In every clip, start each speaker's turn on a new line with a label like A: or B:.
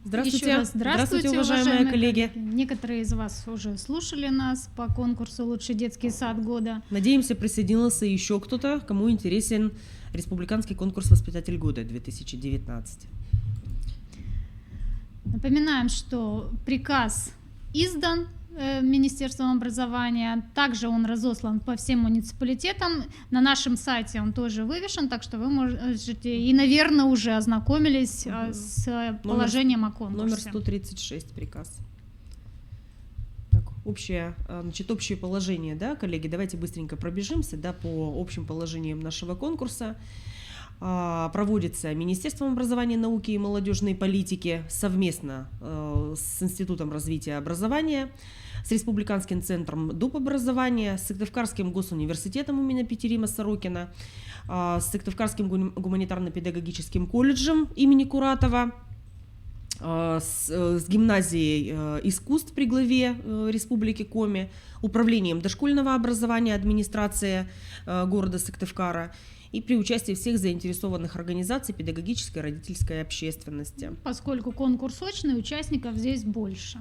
A: Здравствуйте.
B: Еще раз здравствуйте,
A: уважаемые коллеги.
B: Некоторые из вас уже слушали нас по конкурсу «Лучший детский сад года».
A: Надеемся, присоединился еще кто-то, кому интересен республиканский конкурс «Воспитатель года» 2019.
B: Напоминаем, что приказ издан Министерством образования, также он разослан по всем муниципалитетам, на нашем сайте он тоже вывешен, так что вы можете и, наверное, уже ознакомились с положением о конкурсе.
A: Номер 136 приказ. Так, общее положение, да, коллеги, давайте быстренько пробежимся, да, по общим положениям нашего конкурса. Проводится Министерством образования, науки и молодежной политики совместно с Институтом развития образования, с Республиканским центром доп. Образования, с Сыктывкарским госуниверситетом имени Петерима Сорокина, с Сыктывкарским гуманитарно-педагогическим колледжем имени Куратова, с гимназией искусств при главе Республики Коми, управлением дошкольного образования администрации города Сыктывкара и при участии всех заинтересованных организаций педагогической и родительской общественности.
B: Поскольку конкурс очный, участников здесь больше.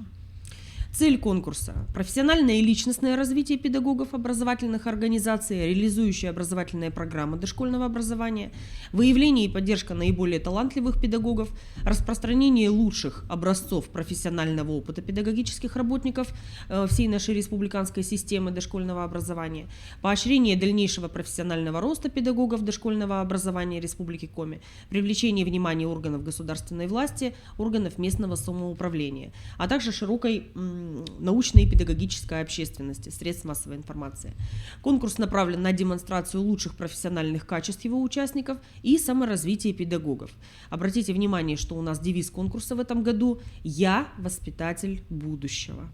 A: Цель конкурса – профессиональное и личностное развитие педагогов образовательных организаций, реализующие образовательные программы дошкольного образования, выявление и поддержка наиболее талантливых педагогов, распространение лучших образцов профессионального опыта педагогических работников всей нашей республиканской системы дошкольного образования, поощрение дальнейшего профессионального роста педагогов дошкольного образования Республики Коми, привлечение внимания органов государственной власти, органов местного самоуправления, а также широкой научной и педагогической общественности, средств массовой информации. Конкурс направлен на демонстрацию лучших профессиональных качеств его участников и саморазвитие педагогов. Обратите внимание, что у нас девиз конкурса в этом году «Я воспитатель будущего».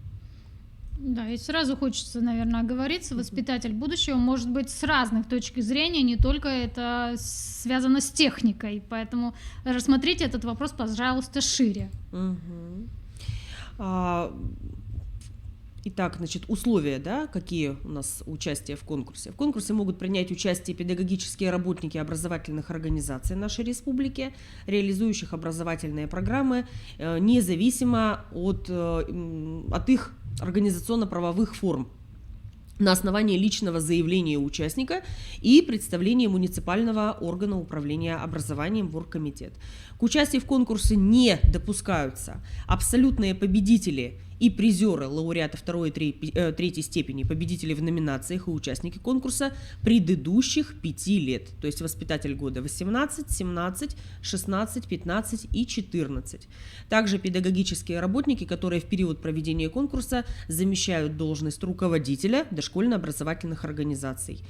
B: Да, и сразу хочется, наверное, оговориться, воспитатель будущего может быть с разных точек зрения, не только это связано с техникой, поэтому рассмотрите этот вопрос, пожалуйста, шире.
A: Итак, значит, условия, да, какие у нас участия в конкурсе. В конкурсе могут принять участие педагогические работники образовательных организаций нашей республики, реализующих образовательные программы, независимо от их организационно-правовых форм, на основании личного заявления участника и представления муниципального органа управления образованием в оргкомитет. К участию в конкурсе не допускаются абсолютные победители и призеры, лауреаты второй и третьей степени, победители в номинациях и участники конкурса предыдущих 5 лет, то есть воспитатель года 18, 17, 16, 15 и 14. Также педагогические работники, которые в период проведения конкурса замещают должность руководителя дошкольно-образовательных организаций.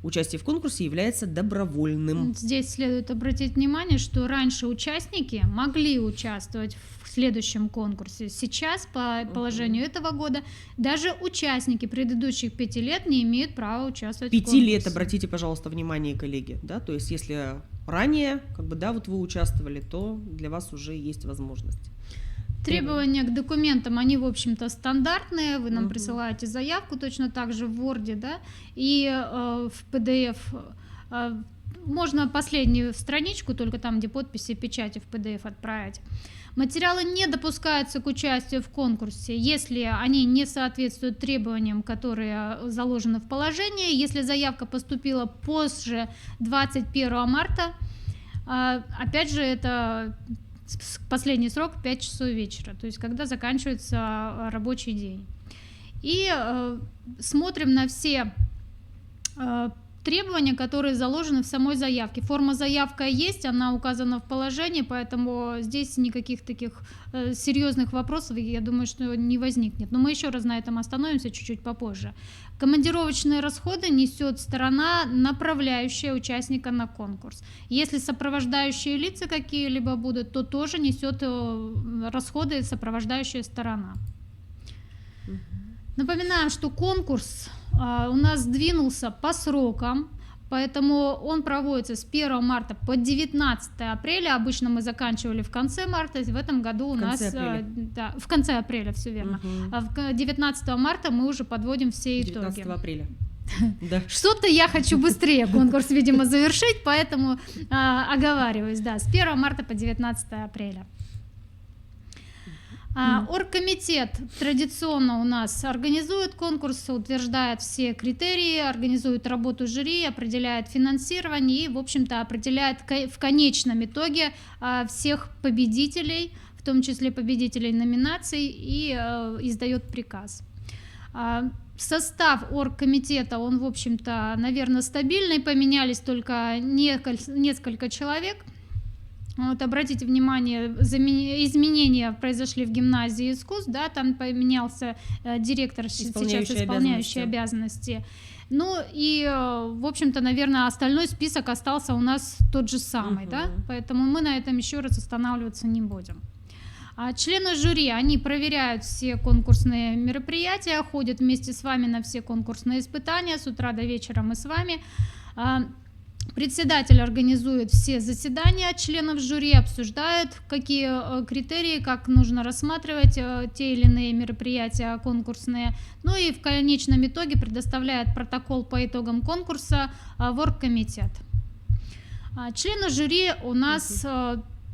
A: Участие в конкурсе является добровольным.
B: Здесь следует обратить внимание, что раньше участники могли участвовать в следующем конкурсе. Сейчас, по положению этого года, даже участники предыдущих 5 лет не имеют права участвовать в конкурсе.
A: 5 лет, обратите, пожалуйста, внимание, коллеги. Да? То есть, если ранее, вот вы участвовали, то для вас уже есть возможность.
B: Требования к документам, они, в общем-то, стандартные. Вы нам присылаете заявку точно так же в Word, да, и в PDF. Можно последнюю страничку, только там, где подписи и печати, в PDF отправить. Материалы не допускаются к участию в конкурсе, если они не соответствуют требованиям, которые заложены в положении, если заявка поступила позже 21 марта. Опять же, это последний срок 5 часов вечера, то есть когда заканчивается рабочий день. И смотрим на все требования, которые заложены в самой заявке. Форма заявка есть, она указана в положении, поэтому здесь никаких таких серьезных вопросов, я думаю, что не возникнет. Но мы еще раз на этом остановимся чуть-чуть попозже. Командировочные расходы несет сторона, направляющая участника на конкурс. Если сопровождающие лица какие-либо будут, то тоже несет расходы сопровождающая сторона. Напоминаем, что конкурс у нас сдвинулся по срокам, поэтому он проводится с 1 марта по 19 апреля. Обычно мы заканчивали в конце марта, в этом году у нас в конце апреля, все верно. А 19 марта мы уже подводим все итоги.
A: 19 апреля.
B: Да. Что-то я хочу быстрее конкурс, видимо, завершить, поэтому оговариваюсь, да, с 1 марта по 19 апреля. Оргкомитет традиционно у нас организует конкурсы, утверждает все критерии, организует работу жюри, определяет финансирование и, в общем-то, определяет в конечном итоге всех победителей, в том числе победителей номинаций, и издает приказ. Состав оргкомитета, он, в общем-то, наверное, стабильный, поменялись только несколько человек. Вот, обратите внимание, изменения произошли в гимназии искусств, да, там поменялся директор, сейчас исполняющий обязанности. Ну и, в общем-то, наверное, остальной список остался у нас тот же самый, да, поэтому мы на этом еще раз останавливаться не будем. Члены жюри, они проверяют все конкурсные мероприятия, ходят вместе с вами на все конкурсные испытания, с утра до вечера мы с вами. Председатель организует все заседания членов жюри, обсуждает, какие критерии, как нужно рассматривать те или иные мероприятия конкурсные. Ну и в конечном итоге предоставляет протокол по итогам конкурса в оргкомитет. Члены жюри у нас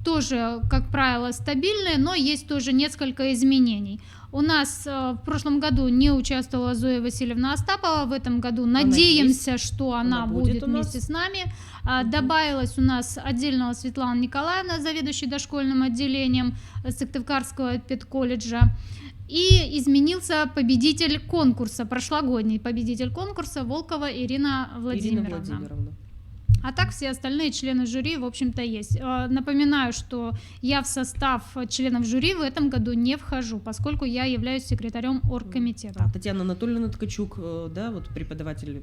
B: тоже, как правило, стабильные, но есть тоже несколько изменений. У нас в прошлом году не участвовала Зоя Васильевна Остапова, в этом году надеемся, что она будет вместе с нами. Добавилась у нас отдельно Светлана Николаевна, заведующая дошкольным отделением Сыктывкарского педколледжа. И изменился победитель конкурса, прошлогодний победитель конкурса Волкова Ирина Владимировна. А так все остальные члены жюри, в общем-то, есть. Напоминаю, что я в состав членов жюри в этом году не вхожу, поскольку я являюсь секретарем оргкомитета.
A: Татьяна Анатольевна Ткачук, да, вот преподаватель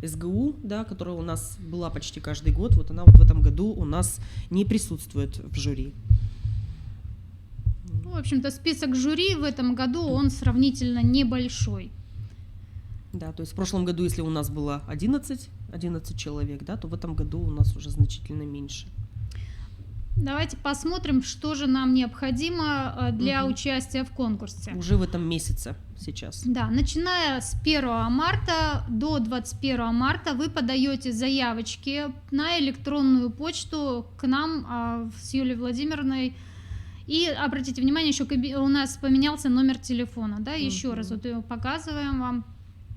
A: СГУ, да, которая у нас была почти каждый год, вот она вот в этом году у нас не присутствует в жюри.
B: В общем-то, список жюри в этом году, он сравнительно небольшой.
A: Да, то есть в прошлом году, если у нас было 11 человек, да, то в этом году у нас уже значительно меньше.
B: Давайте посмотрим, что же нам необходимо для участия в конкурсе.
A: Уже в этом месяце сейчас.
B: Да, начиная с 1 марта до 21 марта вы подаете заявочки на электронную почту к нам с Юлией Владимировной. И обратите внимание, еще у нас поменялся номер телефона, да, еще раз вот его показываем вам.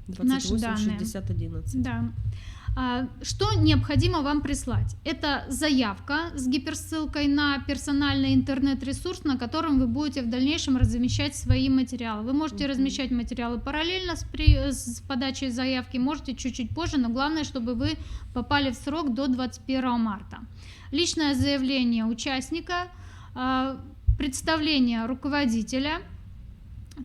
A: 28 60 11.
B: Да. Что необходимо вам прислать? Это заявка с гиперссылкой на персональный интернет-ресурс, на котором вы будете в дальнейшем размещать свои материалы. Вы можете размещать материалы параллельно с подачей заявки, можете чуть-чуть позже, но главное, чтобы вы попали в срок до 21 марта. Личное заявление участника, представление руководителя,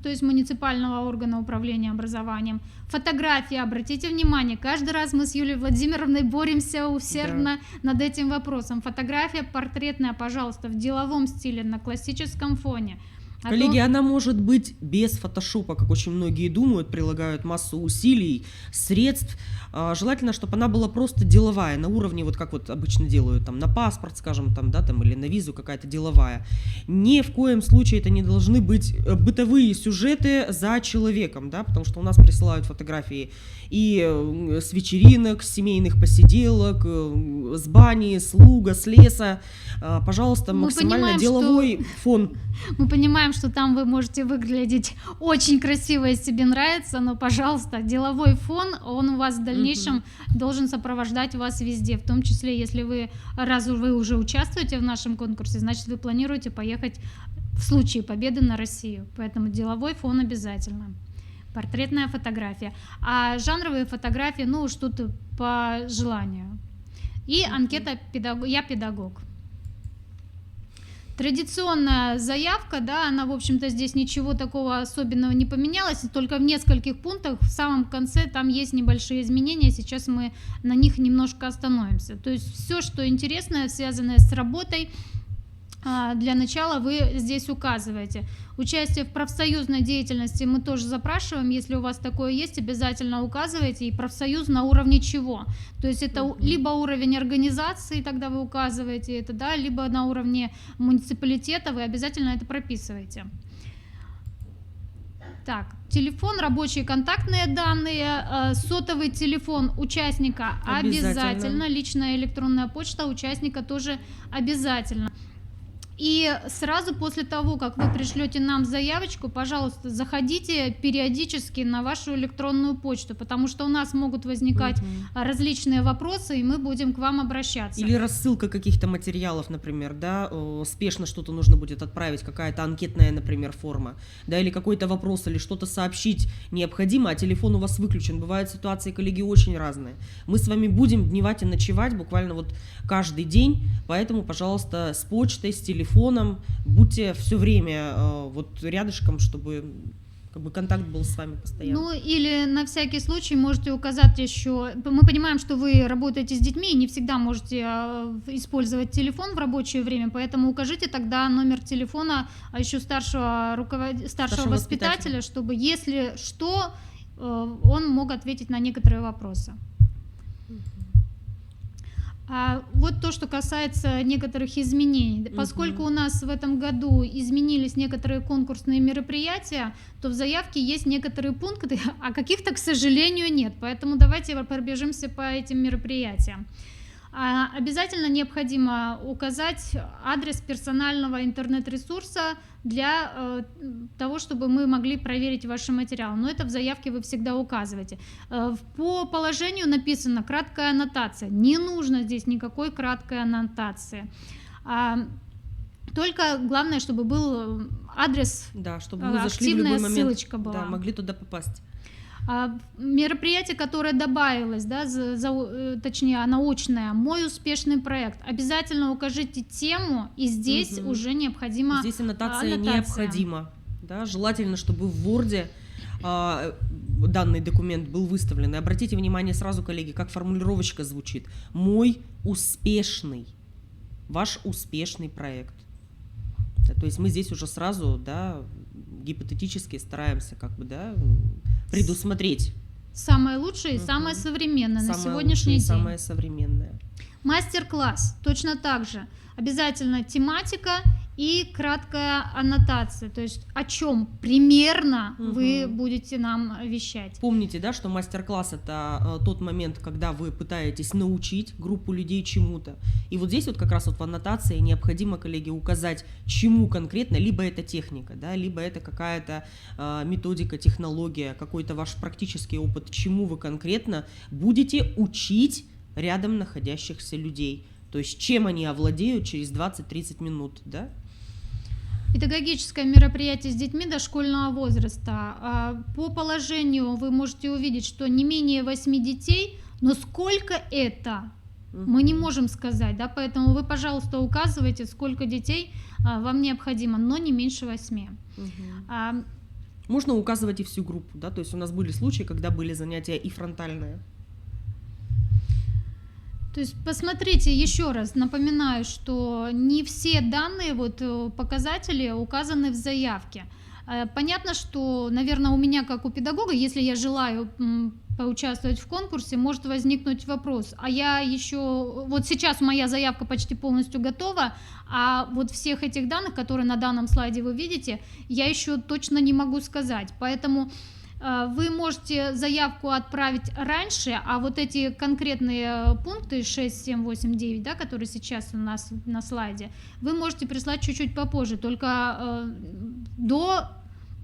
B: то есть муниципального органа управления образованием. Фотографии, обратите внимание, каждый раз мы с Юлией Владимировной боремся усердно над этим вопросом. Фотография портретная, пожалуйста, в деловом стиле, на классическом фоне.
A: Коллеги, она может быть без фотошопа, как очень многие думают, прилагают массу усилий, средств. Желательно, чтобы она была просто деловая, на уровне, вот как вот обычно делают, там, на паспорт, скажем, там, да, там, или на визу какая-то деловая. Ни в коем случае это не должны быть бытовые сюжеты за человеком, да, потому что у нас присылают фотографии и с вечеринок, с семейных посиделок, с бани, с луга, с леса. Пожалуйста, максимально деловой фон.
B: Мы понимаем, что там вы можете выглядеть очень красиво, если тебе нравится, но, пожалуйста, деловой фон, он у вас в дальнейшем должен сопровождать вас везде, в том числе, если раз вы уже участвуете в нашем конкурсе, значит, вы планируете поехать в случае победы на Россию, поэтому деловой фон обязательно. Портретная фотография, а жанровые фотографии, ну, что-то по желанию. И анкета «Я педагог». Традиционная заявка, да, она, в общем-то, здесь ничего такого особенного не поменялось, только в нескольких пунктах, в самом конце там есть небольшие изменения, сейчас мы на них немножко остановимся. То есть все, что интересное, связанное с работой, для начала вы здесь указываете. Участие в профсоюзной деятельности мы тоже запрашиваем, если у вас такое есть, обязательно указывайте, и профсоюз на уровне чего. То есть это либо уровень организации, тогда вы указываете это, да, либо на уровне муниципалитета, вы обязательно это прописываете. Так, телефон, рабочие контактные данные, сотовый телефон участника обязательно, личная электронная почта участника тоже обязательно. И сразу после того, как вы пришлете нам заявочку, пожалуйста, заходите периодически на вашу электронную почту, потому что у нас могут возникать различные вопросы, и мы будем к вам обращаться.
A: Или рассылка каких-то материалов, например, да, спешно что-то нужно будет отправить, какая-то анкетная, например, форма, да, или какой-то вопрос, или что-то сообщить необходимо, а телефон у вас выключен. Бывают ситуации, коллеги, очень разные. Мы с вами будем дневать и ночевать буквально вот каждый день, поэтому, пожалуйста, с почтой, с телефоном будьте все время вот рядышком, чтобы как бы контакт был с вами постоянно.
B: Ну, или на всякий случай можете указать еще. Мы понимаем, что вы работаете с детьми и не всегда можете использовать телефон в рабочее время, поэтому укажите тогда номер телефона еще старшего воспитателя, чтобы, если что, он мог ответить на некоторые вопросы. А вот то, что касается некоторых изменений. Поскольку у нас в этом году изменились некоторые конкурсные мероприятия, то в заявке есть некоторые пункты, а каких-то, к сожалению, нет. Поэтому давайте пробежимся по этим мероприятиям. Обязательно необходимо указать адрес персонального интернет-ресурса для того, чтобы мы могли проверить ваши материалы. Но это в заявке вы всегда указываете. По положению написано краткая аннотация. Не нужно здесь никакой краткой аннотации. Только главное, чтобы был адрес,
A: да, чтобы мы зашли в любой момент,
B: ссылочка была.
A: Да, могли туда попасть.
B: Мероприятие, которое добавилось, да, точнее, научное, мой успешный проект, обязательно укажите тему, и здесь уже необходима
A: здесь аннотация необходима. Да? Желательно, чтобы в Word данный документ был выставлен. И обратите внимание сразу, коллеги, как формулировочка звучит. Мой успешный, ваш успешный проект. Да, то есть мы здесь уже сразу, да, гипотетически стараемся как бы, да, предусмотреть.
B: Самое лучшее и самое современное на сегодняшний день.
A: Самое современное.
B: Мастер-класс точно так же. Обязательно тематика и краткая аннотация, то есть о чем примерно вы будете нам вещать.
A: Помните, да, что мастер-класс — это тот момент, когда вы пытаетесь научить группу людей чему-то. И вот здесь вот как раз вот в аннотации необходимо, коллеги, указать, чему конкретно, либо это техника, да, либо это какая-то методика, технология, какой-то ваш практический опыт, чему вы конкретно будете учить рядом находящихся людей. То есть чем они овладеют через 20-30 минут, да?
B: Педагогическое мероприятие с детьми дошкольного возраста. По положению вы можете увидеть, что не менее 8 детей, но сколько это, мы не можем сказать, да? Поэтому вы, пожалуйста, указывайте, сколько детей вам необходимо, но не меньше 8.
A: Можно указывать и всю группу, да? То есть у нас были случаи, когда были занятия и фронтальные.
B: То есть посмотрите еще раз, напоминаю, что не все данные, показатели указаны в заявке. Понятно, что, наверное, у меня, как у педагога, если я желаю поучаствовать в конкурсе, может возникнуть вопрос, а я еще, вот сейчас моя заявка почти полностью готова, а вот всех этих данных, которые на данном слайде вы видите, я еще точно не могу сказать, поэтому вы можете заявку отправить раньше, а вот эти конкретные пункты 6, 7, 8, 9, да, которые сейчас у нас на слайде, вы можете прислать чуть-чуть попозже, только до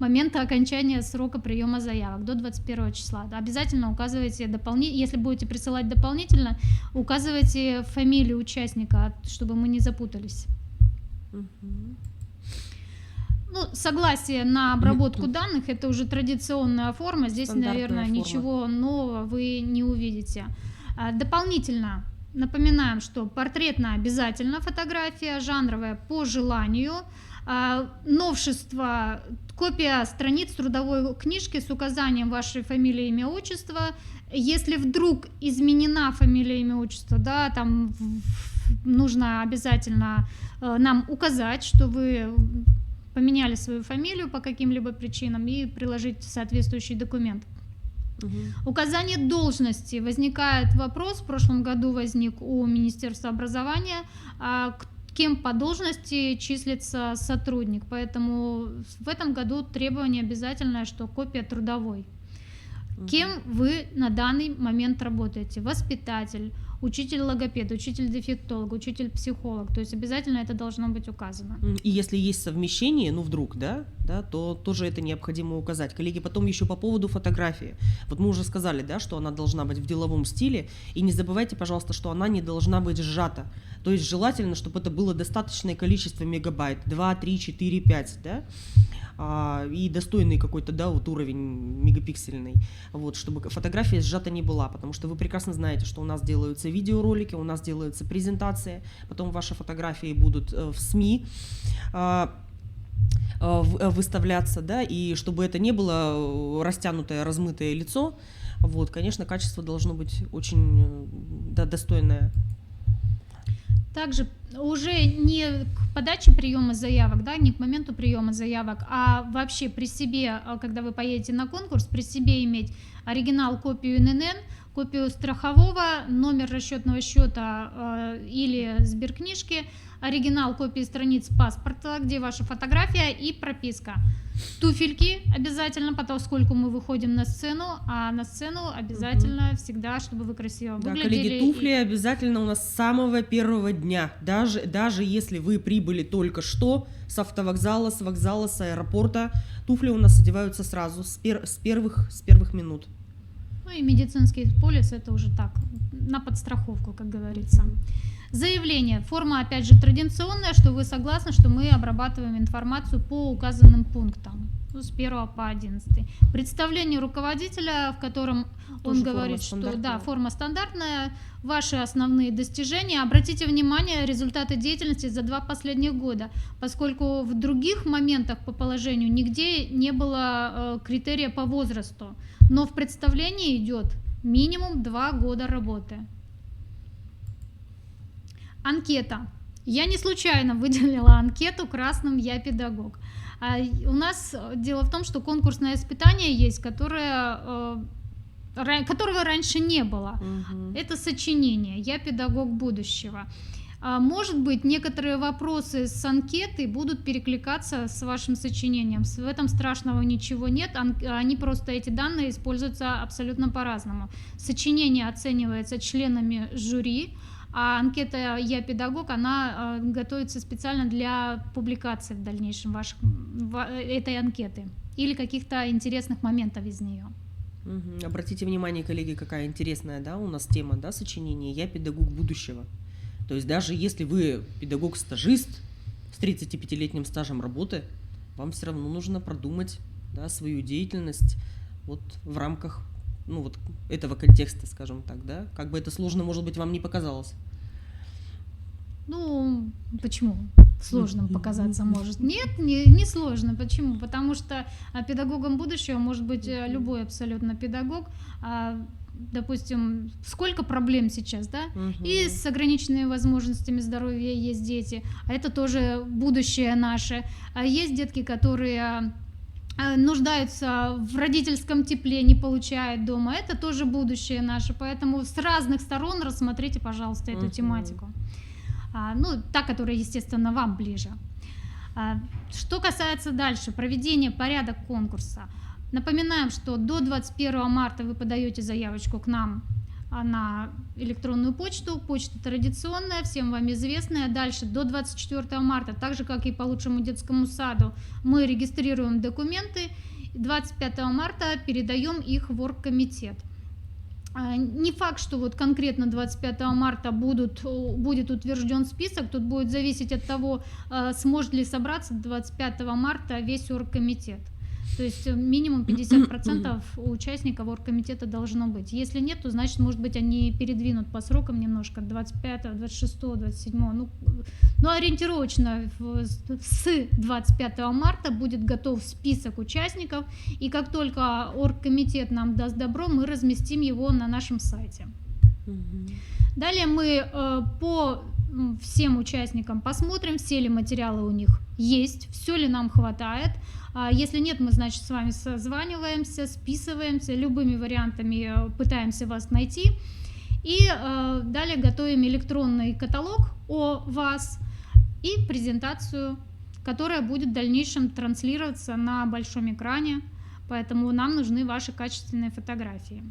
B: момента окончания срока приема заявок, до 21 числа. Обязательно указывайте, если будете присылать дополнительно, указывайте фамилию участника, чтобы мы не запутались. Ну, согласие на обработку данных — это уже традиционная форма, здесь, наверное, ничего нового вы не увидите. Дополнительно напоминаем, что портретная обязательно фотография, жанровая по желанию, новшество — копия страниц трудовой книжки с указанием вашей фамилии, имя, отчество. Если вдруг изменена фамилия, имя, отчество, да, там нужно обязательно нам указать, что вы поменяли свою фамилию по каким-либо причинам и приложить соответствующий документ. Указание должности. Возникает вопрос, в прошлом году возник у Министерства образования, кем по должности числится сотрудник, поэтому в этом году требование обязательное, что копия трудовой. Кем вы на данный момент работаете? Воспитатель, учитель-логопед, учитель-дефектолог, учитель-психолог. То есть обязательно это должно быть указано.
A: И если есть совмещение, ну вдруг, да, то тоже это необходимо указать. Коллеги, потом еще по поводу фотографии. Вот мы уже сказали, да, что она должна быть в деловом стиле. И не забывайте, пожалуйста, что она не должна быть сжата. То есть желательно, чтобы это было достаточное количество мегабайт, 2, 3, 4, 5, да, и достойный какой-то, да, вот уровень мегапиксельный, вот, чтобы фотография сжата не была, потому что вы прекрасно знаете, что у нас делаются видеоролики, у нас делаются презентации, потом ваши фотографии будут в СМИ выставляться, да, и чтобы это не было растянутое, размытое лицо, вот, конечно, качество должно быть очень, да, достойное.
B: Также уже не к подаче приема заявок, да, не к моменту приема заявок, а вообще при себе, когда вы поедете на конкурс, при себе иметь оригинал, копию ННН, копию страхового, номер расчетного счета или сберкнижки, оригинал копии страниц паспорта, где ваша фотография и прописка. Туфельки обязательно, поскольку мы выходим на сцену, а на сцену обязательно всегда, чтобы вы красиво выглядели.
A: Да, коллеги, туфли обязательно у нас с самого первого дня. Даже если вы прибыли только что с автовокзала, с вокзала, с аэропорта, туфли у нас одеваются сразу, с первых минут.
B: Ну и медицинский полис, это уже так, на подстраховку, как говорится. Заявление. Форма, опять же, традиционная, что вы согласны, что мы обрабатываем информацию по указанным пунктам, с 1 по 11. Представление руководителя, в котором он говорит, что да, форма стандартная, ваши основные достижения. Обратите внимание, результаты деятельности за 2 последних года, поскольку в других моментах по положению нигде не было критерия по возрасту, но в представлении идет минимум 2 года работы. Анкета. Я не случайно выделила анкету красным «Я педагог». У нас дело в том, что конкурсное испытание есть, которого раньше не было. Это сочинение «Я педагог будущего». Может быть, некоторые вопросы с анкеты будут перекликаться с вашим сочинением. В этом страшного ничего нет. Они просто, эти данные, используются абсолютно по-разному. Сочинение оценивается членами жюри, а анкета «Я педагог», она готовится специально для публикации в дальнейшем этой анкеты или каких-то интересных моментов из нее.
A: Обратите внимание, коллеги, какая интересная, да, у нас тема, да, сочинение «Я педагог будущего». То есть даже если вы педагог-стажист с 35-летним стажем работы, вам все равно нужно продумать, да, свою деятельность вот в рамках, ну, вот этого контекста, скажем так, да? Как бы это сложно, может быть, вам не показалось?
B: Ну, почему сложным показаться может? Нет, не сложно. Почему? Потому что педагогом будущего может быть любой абсолютно педагог. Допустим, сколько проблем сейчас, да? И с ограниченными возможностями здоровья есть дети, а это тоже будущее наше. А есть детки, которые нуждаются в родительском тепле, не получают дома, это тоже будущее наше, поэтому с разных сторон рассмотрите, пожалуйста, эту тематику. Ну, та, которая, естественно, вам ближе. Что касается дальше, проведения порядок конкурса. Напоминаем, что до 21 марта вы подаете заявочку к нам на электронную почту. Почта традиционная, всем вам известная. Дальше до 24 марта, так же как и по лучшему детскому саду, мы регистрируем документы. 25 марта передаем их в оргкомитет. Не факт, что вот конкретно 25 марта будет утвержден список, тут будет зависеть от того, сможет ли собраться 25 марта весь оргкомитет. То есть минимум 50% у участников оргкомитета должно быть. Если нет, то значит, может быть, они передвинут по срокам немножко, 25, 26, 27. Ну, ориентировочно с 25 марта будет готов список участников, и как только оргкомитет нам даст добро, мы разместим его на нашем сайте. Далее мы по всем участникам посмотрим, все ли материалы у них есть, все ли нам хватает. Если нет, мы, значит, с вами созваниваемся, списываемся, любыми вариантами пытаемся вас найти. И далее готовим электронный каталог о вас и презентацию, которая будет в дальнейшем транслироваться на большом экране, поэтому нам нужны ваши качественные фотографии.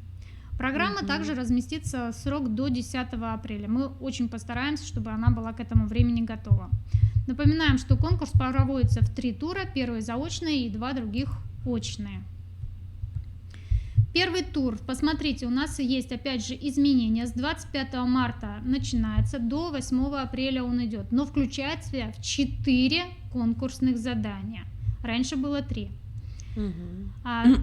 B: Программа также разместится в срок до 10 апреля. Мы очень постараемся, чтобы она была к этому времени готова. Напоминаем, что конкурс проводится в 3 тура. Первый заочный и 2 других очные. Первый тур, посмотрите, у нас есть опять же изменения. С 25 марта начинается, до 8 апреля он идет, но включает в себя 4 конкурсных задания. Раньше было 3.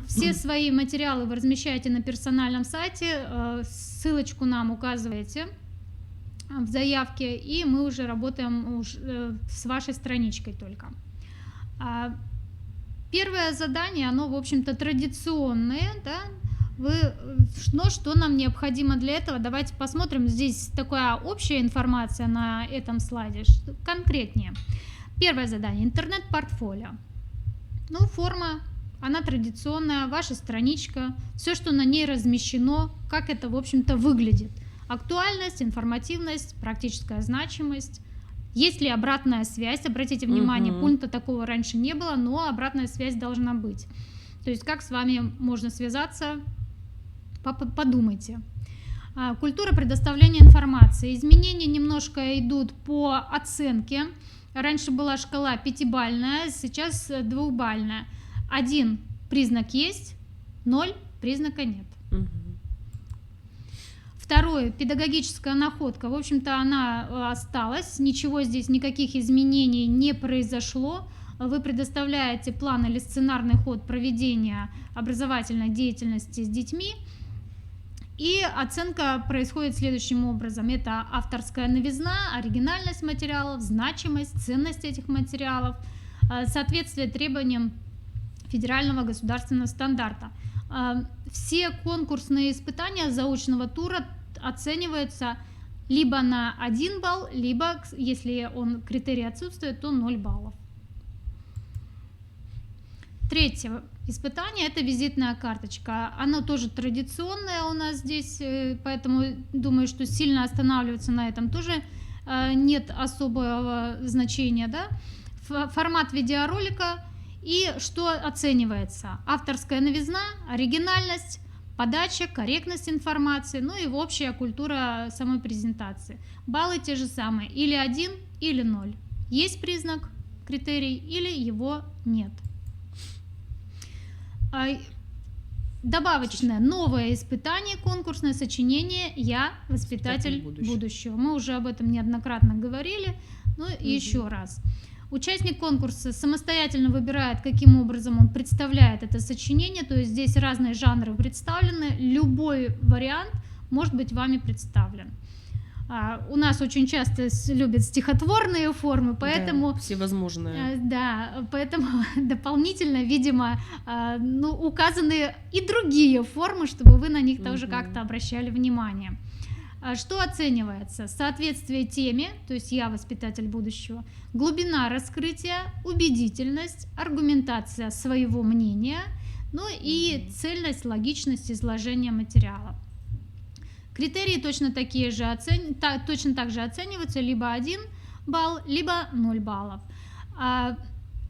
B: Все свои материалы вы размещаете на персональном сайте, ссылочку нам указываете в заявке, и мы уже работаем с вашей страничкой только. Первое задание, оно, в общем-то, традиционное, да? Что нам необходимо для этого? Давайте посмотрим. Здесь такая общая информация на этом слайде, конкретнее. Первое задание – интернет-портфолио. Форма, она традиционная, ваша страничка, все, что на ней размещено, как это, в общем-то, выглядит. Актуальность, информативность, практическая значимость. Есть ли обратная связь? Обратите внимание, пункта такого раньше не было, но обратная связь должна быть. То есть как с вами можно связаться, подумайте. Культура предоставления информации. Изменения немножко идут по оценке. Раньше была шкала 5-бальная, сейчас 2-бальная. 1 признак есть, 0 признака нет. Второе, педагогическая находка. В общем-то, она осталась, ничего здесь, никаких изменений не произошло. Вы предоставляете план или сценарный ход проведения образовательной деятельности с детьми, и оценка происходит следующим образом. Это авторская новизна, оригинальность материалов, значимость, ценность этих материалов, соответствие требованиям федерального государственного стандарта. Все конкурсные испытания заочного тура оцениваются либо на 1 балл, либо, если критерий отсутствует, то 0 баллов. Третье испытание – это визитная карточка. Оно тоже традиционное у нас здесь, поэтому думаю, что сильно останавливаться на этом тоже нет особого значения. Да? Формат видеоролика и что оценивается? Авторская новизна, оригинальность, подача, корректность информации, и общая культура самой презентации. Баллы те же самые, или 1, или 0. Есть признак, критерий, или его нет. Добавочное новое испытание, конкурсное сочинение «Я воспитатель будущего». Мы уже об этом неоднократно говорили, но еще раз. Участник конкурса самостоятельно выбирает, каким образом он представляет это сочинение, то есть здесь разные жанры представлены, любой вариант может быть вами представлен. У нас очень часто любят стихотворные формы, поэтому...
A: Да, всевозможные.
B: Да, поэтому дополнительно, видимо, указаны и другие формы, чтобы вы на них тоже как-то обращали внимание. Что оценивается? Соответствие теме, то есть «Я воспитатель будущего», глубина раскрытия, убедительность, аргументация своего мнения, и цельность, логичность изложения материала. Критерии точно так же оцениваются либо 1 балл, либо 0 баллов.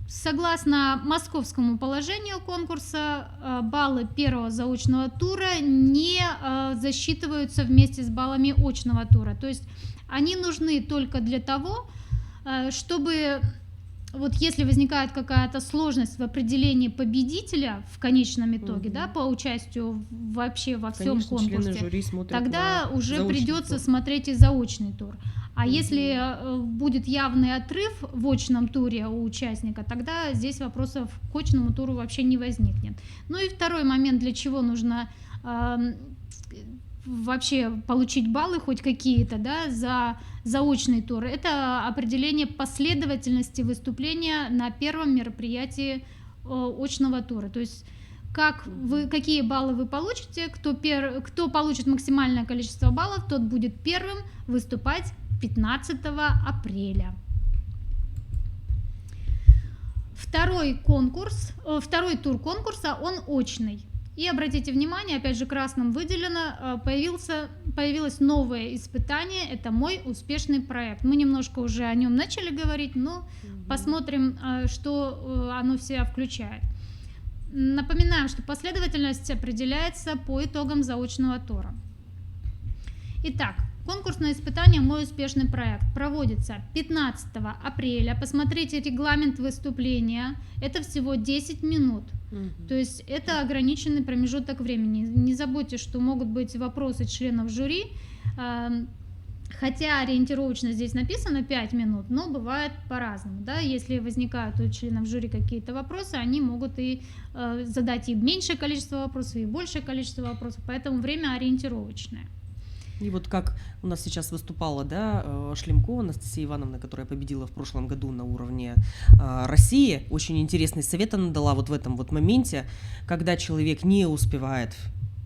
B: Согласно московскому положению конкурса, баллы первого заочного тура не засчитываются вместе с баллами очного тура. То есть они нужны только для того, чтобы если возникает какая-то сложность в определении победителя в конечном итоге, по участию вообще во всем конкурсе, тогда уже придется смотреть и заочный тур. А если будет явный отрыв в очном туре у участника, тогда здесь вопросов к очному туру вообще не возникнет. И второй момент, для чего нужно вообще получить баллы хоть какие-то за заочный тур, это определение последовательности выступления на первом мероприятии очного тура. То есть какие баллы вы получите, кто получит максимальное количество баллов, тот будет первым выступать 15 апреля. Второй тур конкурса, он очный. И обратите внимание, опять же красным выделено, появилось новое испытание, это «Мой успешный проект». Мы немножко уже о нем начали говорить, но посмотрим, что оно в себя включает. Напоминаем, что последовательность определяется по итогам заочного тура. Итак, конкурсное испытание «Мой успешный проект» проводится 15 апреля. Посмотрите регламент выступления. Это всего 10 минут. То есть это ограниченный промежуток времени. Не забудьте, что могут быть вопросы членов жюри. Хотя ориентировочно здесь написано 5 минут, но бывает по-разному. Да? Если возникают у членов жюри какие-то вопросы, они могут и задать и меньшее количество вопросов, и большее количество вопросов, поэтому время ориентировочное.
A: И вот как у нас сейчас выступала, да, Шлемко Анастасия Ивановна, которая победила в прошлом году на уровне России, очень интересный совет она дала вот в этом вот моменте, когда человек не успевает,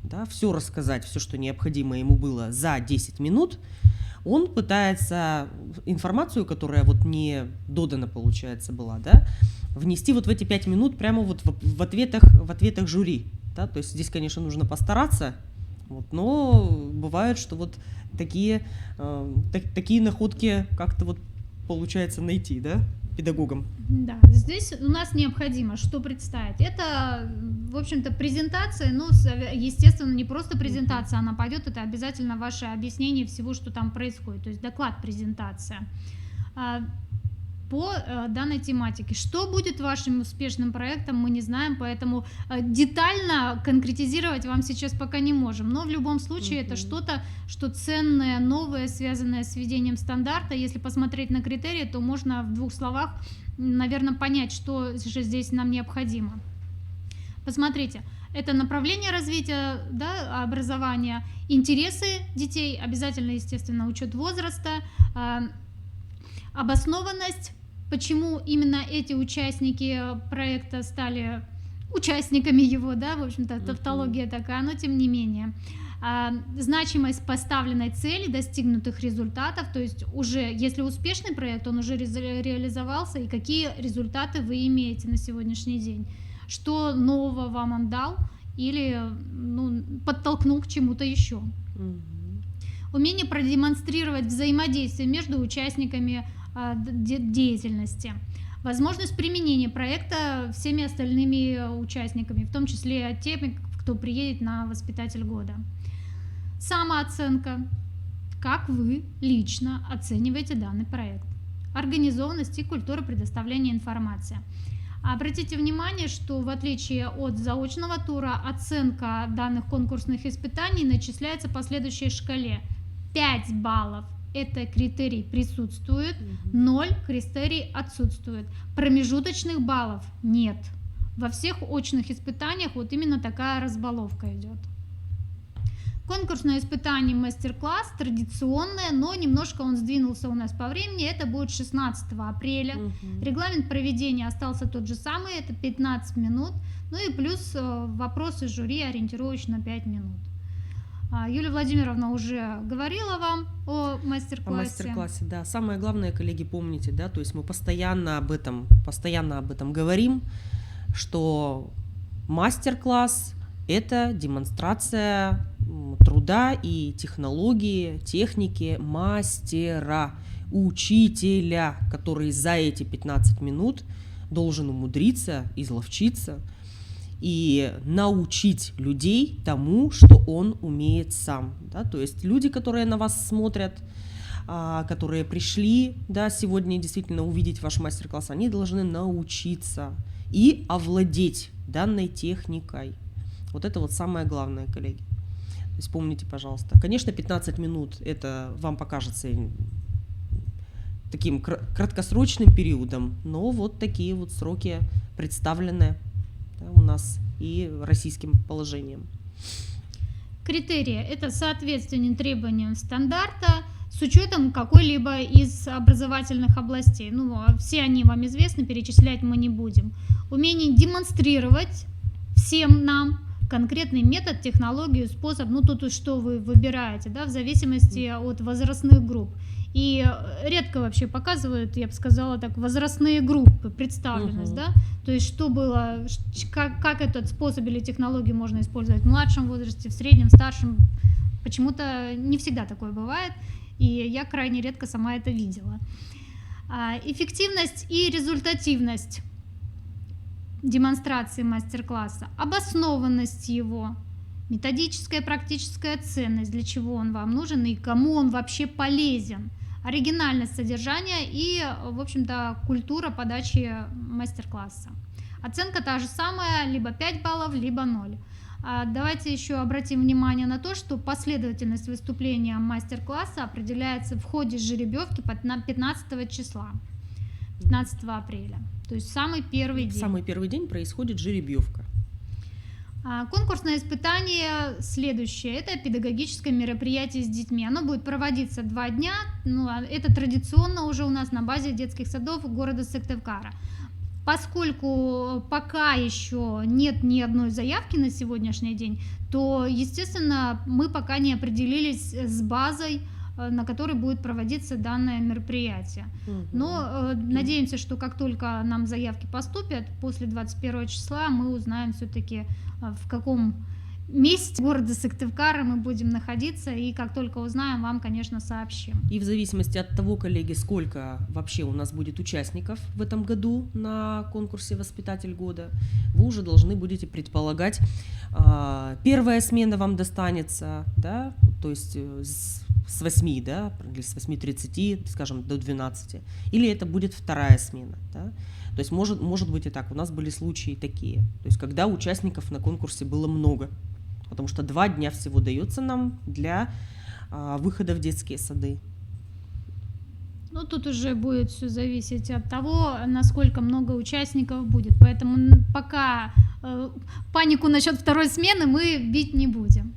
A: да, все рассказать, все, что необходимо ему было за 10 минут, он пытается информацию, которая вот не додана, получается, была, да, внести вот в эти 5 минут прямо вот в ответах жюри, да, то есть здесь, конечно, нужно постараться. Вот, но бывает, что вот такие находки как-то вот получается найти, да, педагогам.
B: Да, здесь у нас необходимо что представить. Это, в общем-то, презентация, ну, естественно, не просто презентация, она пойдет, это обязательно ваше объяснение всего, что там происходит, то есть доклад-презентация по данной тематике. Что будет вашим успешным проектом, мы не знаем, поэтому детально конкретизировать вам сейчас пока не можем. Но в любом случае это что-то, что ценное, новое, связанное с введением стандарта. Если посмотреть на критерии, то можно в 2 словах, наверное, понять, что же здесь нам необходимо. Посмотрите, это направление развития, да, образования, интересы детей, обязательно, естественно, учет возраста, обоснованность, почему именно эти участники проекта стали участниками его, да, в общем-то, тавтология такая, но тем не менее. Значимость поставленной цели, достигнутых результатов, то есть уже, если успешный проект, он уже реализовался, и какие результаты вы имеете на сегодняшний день, что нового вам он дал или, ну, подтолкнул к чему-то еще. Умение продемонстрировать взаимодействие между участниками деятельности, возможность применения проекта всеми остальными участниками, в том числе теми, кто приедет на воспитатель года. Самооценка, как вы лично оцениваете данный проект. Организованность и культура предоставления информации. Обратите внимание, что в отличие от заочного тура оценка данных конкурсных испытаний начисляется по следующей шкале. 5 баллов – это критерий присутствует, 0 критерий отсутствует. Промежуточных баллов нет. Во всех очных испытаниях вот именно такая разбаловка идет. Конкурсное испытание мастер-класс традиционное, но немножко он сдвинулся у нас по времени. Это будет 16 апреля. Регламент проведения остался тот же самый, это 15 минут. Ну и плюс вопросы жюри ориентировочно 5 минут. Юлия Владимировна уже говорила вам о мастер-классе.
A: О мастер-классе, да. Самое главное, коллеги, помните, да, то есть мы постоянно об этом говорим, что мастер-класс – это демонстрация труда и технологии, техники мастера, учителя, который за эти 15 минут должен умудриться, изловчиться и научить людей тому, что он умеет сам. Да? То есть люди, которые на вас смотрят, которые пришли, да, сегодня действительно увидеть ваш мастер-класс, они должны научиться и овладеть данной техникой. Вот это вот самое главное, коллеги. То есть помните, пожалуйста. Конечно, 15 минут это вам покажется таким краткосрочным периодом, но вот такие вот сроки представлены, да, у нас и российским положением.
B: Критерии – это соответствие требованиям стандарта с учетом какой-либо из образовательных областей. Ну, все они вам известны, перечислять мы не будем. Умение демонстрировать всем нам конкретный метод, технологию, способ, ну тут что вы выбираете, да, в зависимости от возрастных групп. И редко вообще показывают, я бы сказала так, возрастные группы, представленность, да, то есть что было, как этот способ или технологию можно использовать в младшем возрасте, в среднем, в старшем. Почему-то не всегда такое бывает, и я крайне редко сама это видела. Эффективность и результативность. демонстрации мастер-класса, обоснованность его, методическая и практическая ценность, для чего он вам нужен и кому он вообще полезен, оригинальность содержания и, в общем-то, культура подачи мастер-класса. Оценка та же самая, либо 5 баллов, либо 0. Давайте еще обратим внимание на то, что последовательность выступления мастер-класса определяется в ходе жеребьевки 15 числа, 15 апреля. То есть самый первый день.
A: Самый первый день происходит жеребьевка.
B: Конкурсное испытание следующее. Это педагогическое мероприятие с детьми. Оно будет проводиться 2 дня. Это традиционно уже у нас на базе детских садов города Сыктывкара. Поскольку пока еще нет ни одной заявки на сегодняшний день, то, естественно, мы пока не определились с базой, на которой будет проводиться данное мероприятие. Но надеемся, что как только нам заявки поступят, после 21 числа мы узнаем все-таки, в каком месте города Сыктывкара мы будем находиться, и как только узнаем, вам, конечно, сообщим.
A: И в зависимости от того, коллеги, сколько вообще у нас будет участников в этом году на конкурсе «Воспитатель года», вы уже должны будете предполагать, первая смена вам достанется, да, то есть с 8, да, или с 8:30, скажем, до 12, или это будет вторая смена, да. То есть может быть и так. У нас были случаи такие, то есть когда участников на конкурсе было много, потому что 2 дня всего дается нам для выхода в детские сады.
B: Ну, тут уже будет все зависеть от того, насколько много участников будет. Поэтому пока панику насчет второй смены мы бить не будем.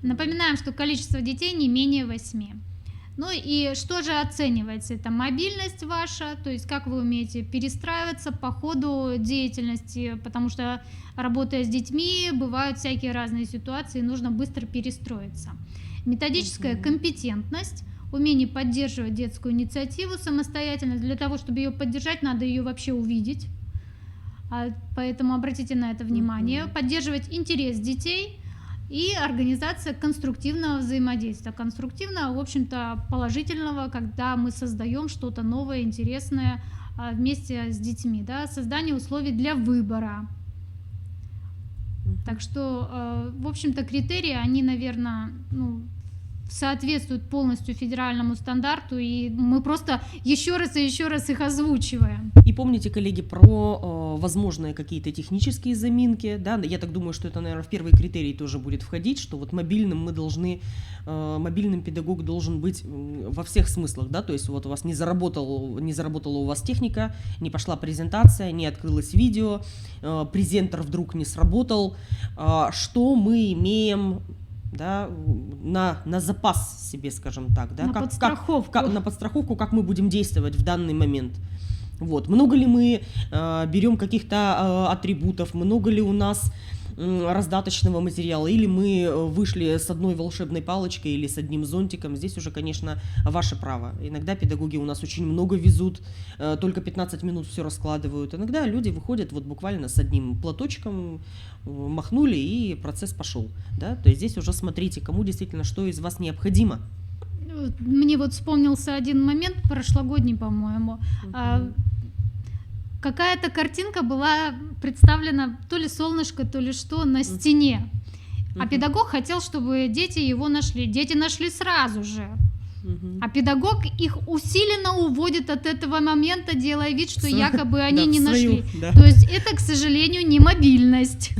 B: Напоминаем, что количество детей не менее 8. Ну и что же оценивается? Это мобильность ваша, то есть как вы умеете перестраиваться по ходу деятельности, потому что, работая с детьми, бывают всякие разные ситуации, нужно быстро перестроиться. Методическая компетентность, умение поддерживать детскую инициативу самостоятельно. Для того, чтобы ее поддержать, надо ее вообще увидеть, поэтому обратите на это внимание. Поддерживать интерес детей и организация конструктивного взаимодействия. Конструктивного, в общем-то, положительного, когда мы создаем что-то новое, интересное вместе с детьми. Да? Создание условий для выбора. Так что, в общем-то, критерии, они, наверное, соответствуют полностью федеральному стандарту, и мы просто еще раз и еще раз их озвучиваем.
A: И помните, коллеги, про возможные какие-то технические заминки, да, я так думаю, что это, наверное, в первый критерий тоже будет входить, что вот мобильным педагог должен быть во всех смыслах, да, то есть вот у вас не заработала у вас техника, не пошла презентация, не открылось видео, презентер вдруг не сработал, что мы имеем, да, на запас себе, скажем так, да, на подстраховку, как мы будем действовать в данный момент. Вот. Много ли мы берем каких-то атрибутов, много ли у нас раздаточного материала, или мы вышли с одной волшебной палочкой или с одним зонтиком. Здесь уже, конечно, ваше право. Иногда педагоги у нас очень много везут, только 15 минут все раскладывают. Иногда люди выходят вот буквально с одним платочком, махнули, и процесс пошел. Да? То есть здесь уже смотрите, кому действительно что из вас необходимо.
B: Мне вот вспомнился один момент, прошлогодний, по-моему. Какая-то картинка была представлена, то ли солнышко, то ли что, на стене. А педагог хотел, чтобы дети его нашли. Дети нашли сразу же. А педагог их усиленно уводит от этого момента, делая вид, что якобы они не нашли. То есть это, к сожалению, не мобильность.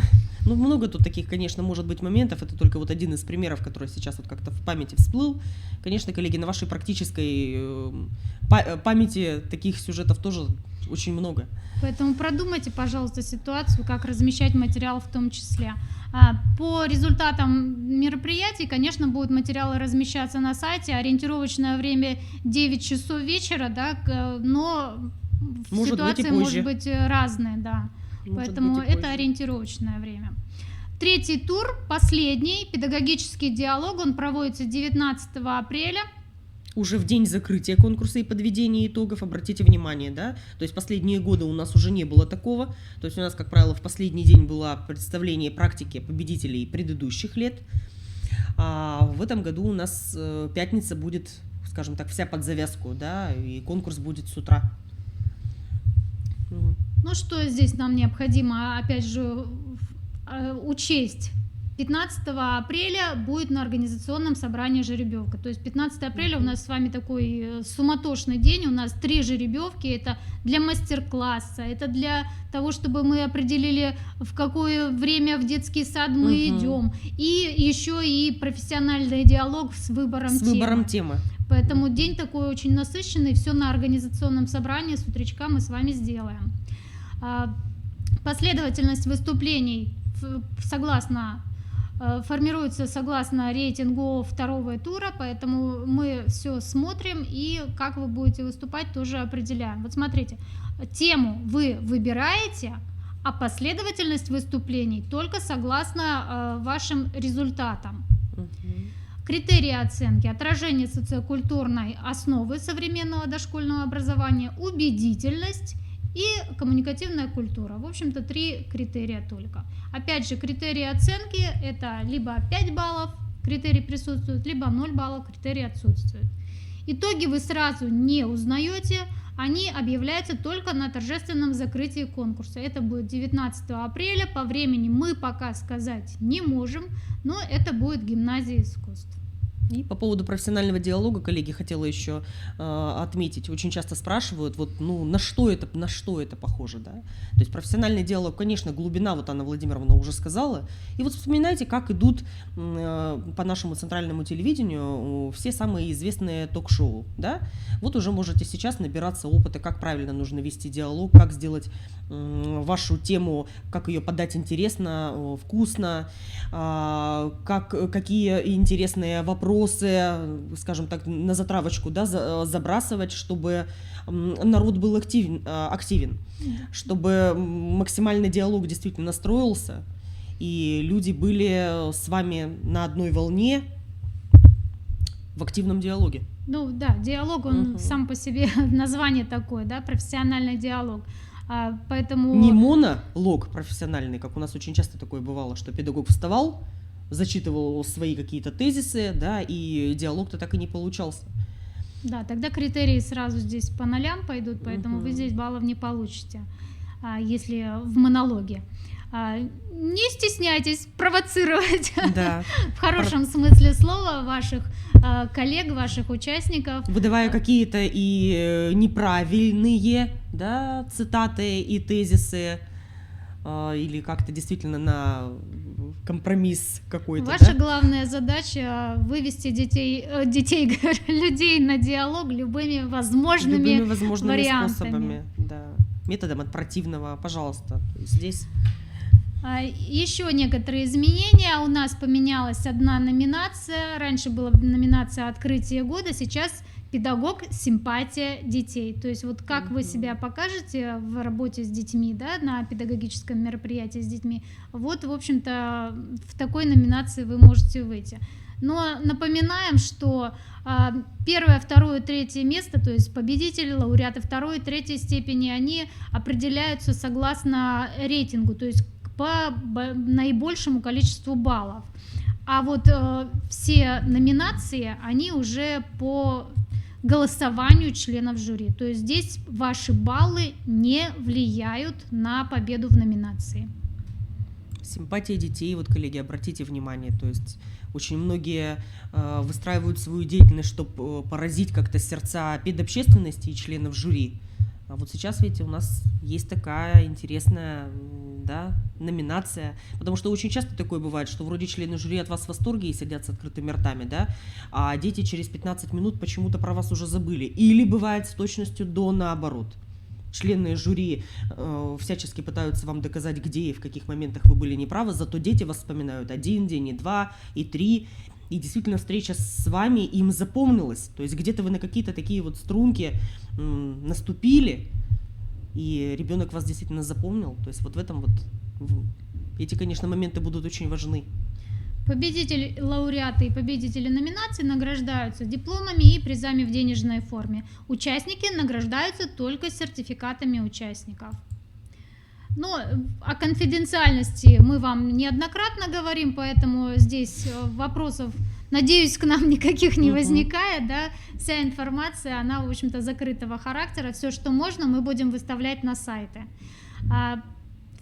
A: Ну, много тут таких, конечно, может быть моментов. Это только вот один из примеров, который сейчас вот как-то в памяти всплыл. Конечно, коллеги, на вашей практической памяти таких сюжетов тоже очень много.
B: Поэтому продумайте, пожалуйста, ситуацию, как размещать материал в том числе. По результатам мероприятий, конечно, будут материалы размещаться на сайте. Ориентировочное время 9 часов вечера, да, но ситуации может быть разные, да. Поэтому это ориентировочное время. Третий тур, последний, педагогический диалог, он проводится 19 апреля.
A: Уже в день закрытия конкурса и подведения итогов, обратите внимание, да, то есть последние годы у нас уже не было такого, то есть у нас, как правило, в последний день было представление практики победителей предыдущих лет, а в этом году у нас пятница будет, скажем так, вся под завязку, да, и конкурс будет с утра.
B: Ну что здесь нам необходимо, опять же, учесть? 15 апреля будет на организационном собрании жеребьевка. То есть 15 апреля у нас с вами такой суматошный день, у нас 3 жеребьевки, это для мастер-класса, это для того, чтобы мы определили, в какое время в детский сад мы идем, и еще и профессиональный диалог с выбором темы. Поэтому день такой очень насыщенный, все на организационном собрании с утречка мы с вами сделаем. Последовательность выступлений формируется согласно рейтингу второго тура, поэтому мы все смотрим и как вы будете выступать тоже определяем. Вот смотрите, тему вы выбираете, а последовательность выступлений только согласно вашим результатам. Критерии оценки: отражение социокультурной основы современного дошкольного образования, убедительность и коммуникативная культура. В общем-то, 3 критерия только. Опять же, критерии оценки – это либо 5 баллов, критерий присутствует, либо 0 баллов, критерий отсутствует. Итоги вы сразу не узнаете, они объявляются только на торжественном закрытии конкурса. Это будет 19 апреля, по времени мы пока сказать не можем, но это будет гимназия искусств.
A: И по поводу профессионального диалога, коллеги, хотела еще отметить, очень часто спрашивают, вот, ну, на что это похоже, да? То есть профессиональный диалог, конечно, глубина, вот Анна Владимировна уже сказала, и вот вспоминайте, как идут по нашему центральному телевидению все самые известные ток-шоу, да? Вот уже можете сейчас набираться опыта, как правильно нужно вести диалог, как сделать вашу тему, как ее подать интересно, вкусно, какие интересные вопросы, скажем так, на затравочку, да, забрасывать, чтобы народ был активен, чтобы максимальный диалог действительно настроился, и люди были с вами на одной волне в активном диалоге.
B: Ну да, диалог, он сам по себе название такое, да, профессиональный диалог. Поэтому...
A: Не монолог профессиональный, как у нас очень часто такое бывало, что педагог вставал, зачитывал свои какие-то тезисы, да, и диалог-то так и не получался.
B: Да, тогда критерии сразу здесь по нолям пойдут, поэтому вы здесь баллов не получите, если в монологе. Не стесняйтесь провоцировать,
A: да.
B: В хорошем смысле слова, ваших коллег, ваших участников.
A: Выдавая какие-то и неправильные, да, цитаты и тезисы, или как-то действительно на компромисс какой-то.
B: Ваша главная задача вывести людей на диалог любыми возможными вариантами.
A: Способами, да. Методом от противного, пожалуйста. Здесь...
B: Еще некоторые изменения. У нас поменялась одна номинация. Раньше была номинация «Открытие года», сейчас «Педагог. Симпатия детей». То есть вот как вы себя покажете в работе с детьми, да, на педагогическом мероприятии с детьми, вот, в общем-то, в такой номинации вы можете выйти. Но напоминаем, что 1, 2, 3 место, то есть победители, лауреаты 2 и 3 степени, они определяются согласно рейтингу, то есть по наибольшему количеству баллов. А вот все номинации, они уже по голосованию членов жюри. То есть здесь ваши баллы не влияют на победу в номинации.
A: Симпатия детей, вот, коллеги, обратите внимание, то есть очень многие выстраивают свою деятельность, чтобы поразить как-то сердца педобщественности и членов жюри. А вот сейчас, видите, у нас есть такая интересная, да, номинация, потому что очень часто такое бывает, что вроде члены жюри от вас в восторге и сидят с открытыми ртами, да, а дети через 15 минут почему-то про вас уже забыли. Или бывает с точностью до наоборот. Члены жюри всячески пытаются вам доказать, где и в каких моментах вы были неправы, зато дети вас вспоминают 1 день, и 2, и 3. И действительно встреча с вами им запомнилась. То есть где-то вы на какие-то такие вот струнки наступили, и ребенок вас действительно запомнил. То есть вот в этом вот эти, конечно, моменты будут очень важны.
B: Победители, лауреаты и победители номинаций награждаются дипломами и призами в денежной форме. Участники награждаются только сертификатами участников. Но о конфиденциальности мы вам неоднократно говорим, поэтому здесь вопросов Надеюсь, к нам никаких не
A: Мгм.
B: возникает, да, вся информация, она, в общем-то, закрытого характера, все, что можно, мы будем выставлять на сайты.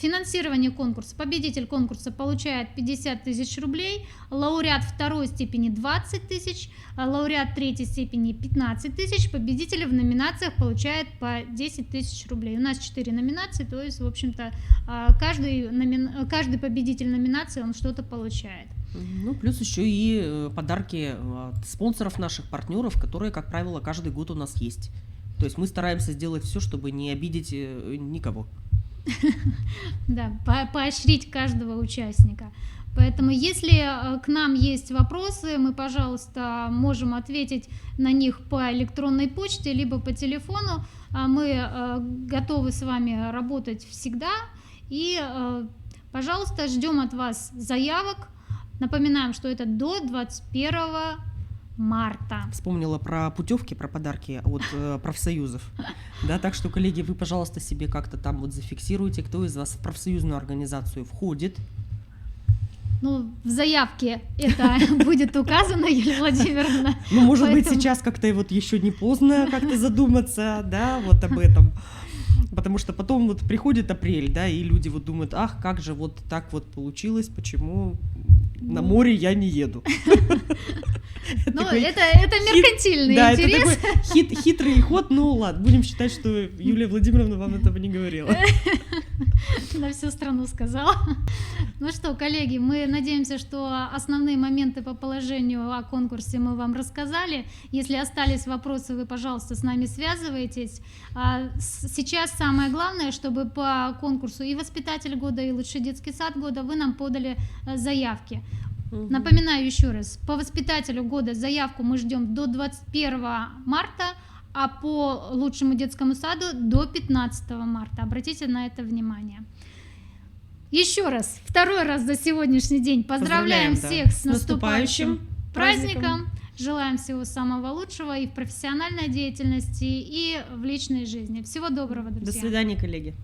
B: Финансирование конкурса. Победитель конкурса получает 50 тысяч рублей, лауреат второй степени 20 тысяч, лауреат третьей степени 15 тысяч, победители в номинациях получают по 10 тысяч рублей. У нас 4 номинации, то есть, в общем-то, каждый победитель номинации, он что-то получает.
A: Ну, плюс еще и подарки от спонсоров наших партнеров, которые, как правило, каждый год у нас есть. То есть мы стараемся сделать все, чтобы не обидеть никого.
B: Да, поощрить каждого участника. Поэтому, если к нам есть вопросы, мы, пожалуйста, можем ответить на них по электронной почте, либо по телефону. Мы готовы с вами работать всегда. И, пожалуйста, ждем от вас заявок. Напоминаем, что это до 21 марта.
A: Вспомнила про путевки, про подарки от профсоюзов. Да, так что, коллеги, вы, пожалуйста, себе как-то там вот зафиксируйте, кто из вас в профсоюзную организацию входит.
B: Ну, в заявке это будет указано, Юлия Владимировна.
A: Ну, может быть,
B: Поэтому-
A: сейчас как-то вот еще не поздно как-то задуматься, да, вот об этом. Потому что потом вот приходит апрель, да, и люди вот думают, ах, как же вот так вот получилось, почему на море я не еду.
B: Ну,
A: Такой
B: это меркантильный
A: Да, это
B: интерес.
A: такой хитрый ход, ну ладно, будем считать, что Юлия Владимировна вам этого не говорила.
B: На всю страну сказала. Ну что, коллеги, мы надеемся, что основные моменты по положению о конкурсе мы вам рассказали. Если остались вопросы, вы, пожалуйста, с нами связывайтесь. Сейчас самое главное, чтобы по конкурсу и воспитатель года, и лучший детский сад года вы нам подали заявки. Напоминаю еще раз, по воспитателю года заявку мы ждем до 21 марта, а по лучшему детскому саду до 15 марта. Обратите на это внимание. Еще раз, второй раз за сегодняшний день поздравляем
A: Да.
B: всех с
A: С
B: наступающим
A: наступающим
B: праздником. Желаем всего самого лучшего и в профессиональной деятельности, и в личной жизни. Всего доброго, друзья.
A: До свидания, коллеги.